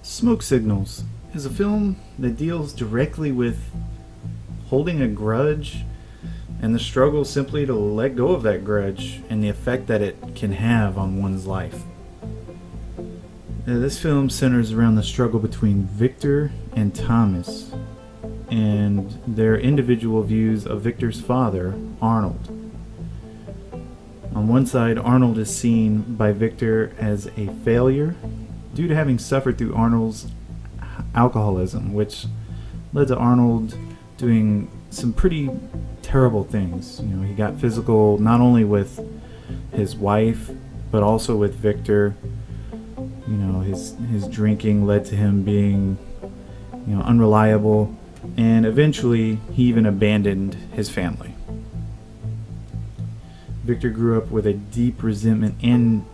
Smoke Signals is a film that deals directly with holding a grudge and the struggle simply to let go of that grudge and the effect that it can have on one's life. This film centers around the struggle between Victor and Thomas and their individual views of Victor's father, Arnold. On one side, Arnold is seen by Victor as a failure due to having suffered through Arnold's alcoholism, which led to Arnold doing some pretty terrible things. He got physical not only with his wife, but also with Victor. His drinking led to him being, unreliable, and eventually he even abandoned his family. Victor grew up with a deep resentment and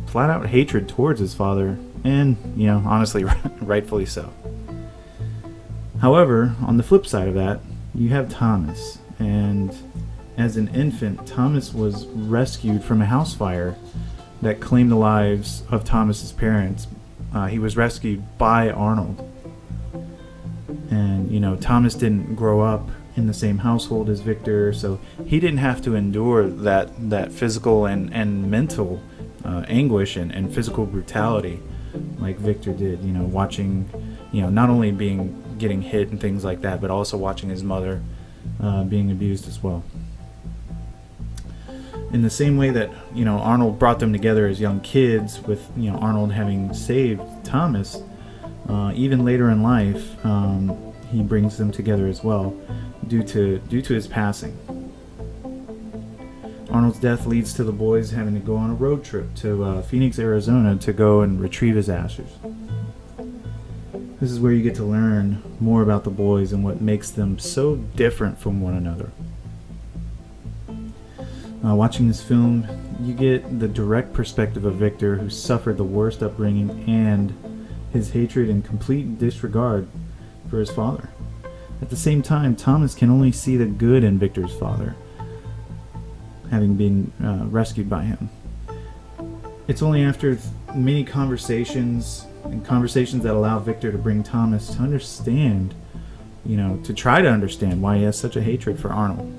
flat out hatred towards his father, and, honestly, rightfully so. However, on the flip side of that, you have Thomas, and as an infant, Thomas was rescued from a house fire that claimed the lives of Thomas's parents. He was rescued by Arnold. And, Thomas didn't grow up in the same household as Victor, so he didn't have to endure that physical and mental anguish and physical brutality like Victor did, watching, not only getting hit and things like that, but also watching his mother being abused as well. In the same way that, Arnold brought them together as young kids with, Arnold having saved Thomas, even later in life, he brings them together as well due to his passing. Arnold's death leads to the boys having to go on a road trip to Phoenix, Arizona to go and retrieve his ashes. This is where you get to learn more about the boys and what makes them so different from one another. Watching this film, you get the direct perspective of Victor, who suffered the worst upbringing, and his hatred and complete disregard for his father. At the same time, Thomas can only see the good in Victor's father, having been rescued by him. It's only after many conversations that allow Victor to bring Thomas to understand, to try to understand why he has such a hatred for Arnold.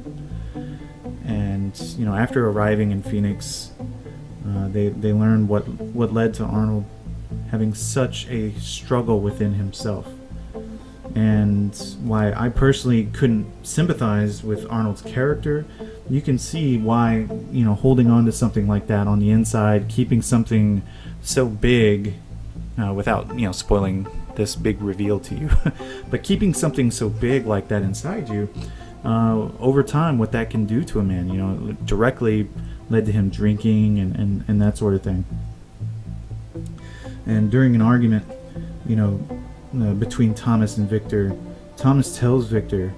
And, after arriving in Phoenix, they learn what led to Arnold having such a struggle within himself. And why I personally couldn't sympathize with Arnold's character. You can see why, holding on to something like that on the inside, keeping something so big, without, spoiling this big reveal to you, but keeping something so big like that inside you, over time, what that can do to a man, directly led to him drinking and that sort of thing. And during an argument, between Thomas and Victor, Thomas tells Victor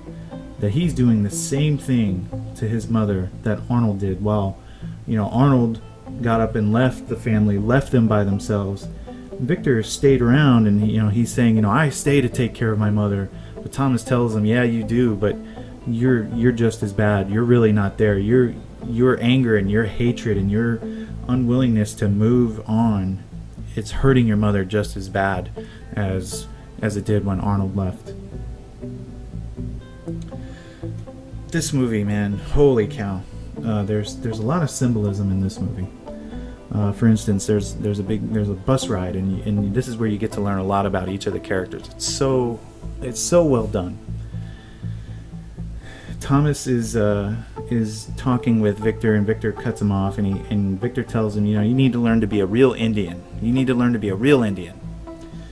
that he's doing the same thing to his mother that Arnold did, while, Arnold got up and left the family, left them by themselves. Victor stayed around, and he's saying, I stay to take care of my mother. But Thomas tells him, yeah, you do, but you're just as bad. You're really not there. Your anger and your hatred and your unwillingness to move on, it's hurting your mother just as bad as it did when Arnold left. This movie, man, holy cow. There's a lot of symbolism in this movie. For instance, there's a bus ride, and this is where you get to learn a lot about each of the characters. It's so well done. Thomas is talking with Victor, and Victor cuts him off, and Victor tells him, you need to learn to be a real Indian. You need to learn to be a real Indian.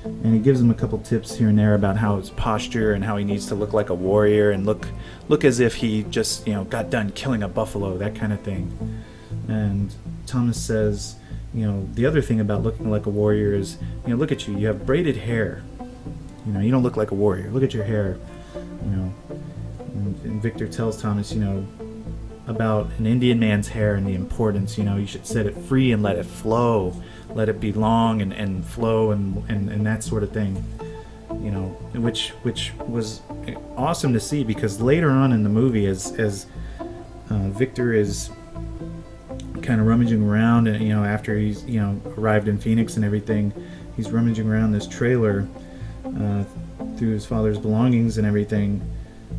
And he gives him a couple tips here and there about how his posture and how he needs to look like a warrior and look as if he just got done killing a buffalo, that kind of thing. And Thomas says, the other thing about looking like a warrior is, look at you. You have braided hair. You don't look like a warrior. Look at your hair. And Victor tells Thomas, about an Indian man's hair and the importance. You should set it free and let it flow. Let it be long and flow and that sort of thing. Which was awesome to see, because later on in the movie, as Victor is kind of rummaging around, and after he's arrived in Phoenix and everything, he's rummaging around this trailer through his father's belongings and everything,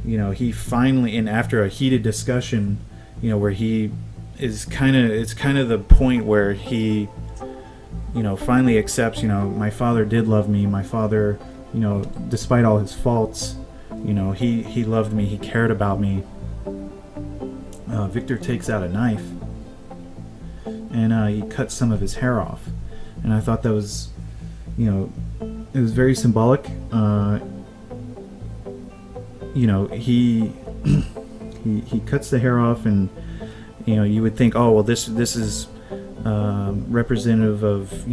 he finally, and after a heated discussion, where he is it's kind of the point where he, finally accepts, my father did love me. My father, despite all his faults, he loved me. He cared about me. Victor takes out a knife and he cuts some of his hair off. And I thought that was, it was very symbolic. He he cuts the hair off, and you would think, oh well, this is representative of,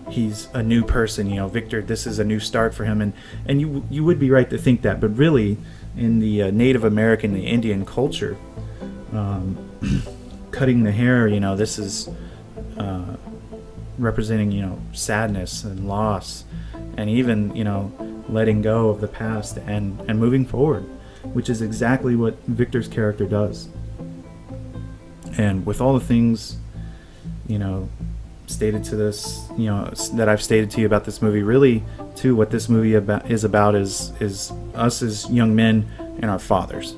he's a new person. Victor, this is a new start for him, and you would be right to think that, but really, in the Native American, the Indian culture, cutting the hair, this is representing, sadness and loss, and even, letting go of the past and moving forward, which is exactly what Victor's character does. And with all the things, stated to this, that I've stated to you about this movie, really, too, what this movie is about is us as young men and our fathers.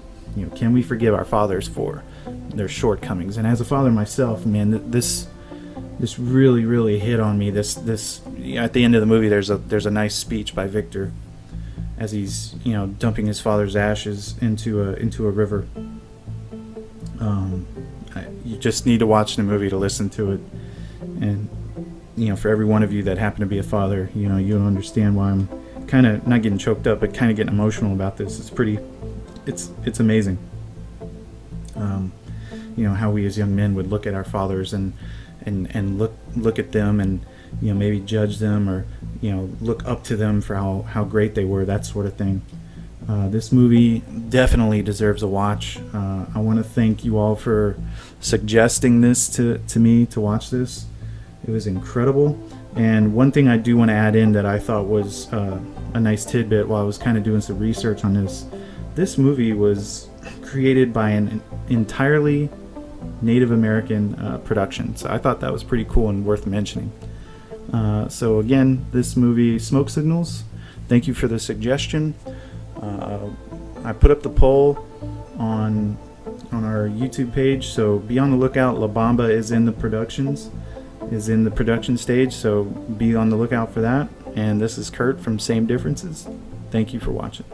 Can we forgive our fathers for their shortcomings? And as a father myself, man, this really, really hit on me. This at the end of the movie, there's a nice speech by Victor as he's dumping his father's ashes into a river. You just need to watch the movie to listen to it, and for every one of you that happen to be a father, you'll understand why I'm kind of not getting choked up, but kind of getting emotional about this. It's amazing. How we as young men would look at our fathers and look at them and maybe judge them, or look up to them for how great they were, that sort of thing. This movie definitely deserves a watch. I want to thank you all for suggesting this to me to watch this. It was incredible. And one thing I do want to add in that I thought was a nice tidbit while I was kind of doing some research on this movie was created by an entirely Native American production. So I thought that was pretty cool and worth mentioning. So again, this movie, Smoke Signals, thank you for the suggestion. I put up the poll on our YouTube page, so be on the lookout. La Bamba is in the production stage, so be on the lookout for that. And this is Kurt from Same Differences. Thank you for watching.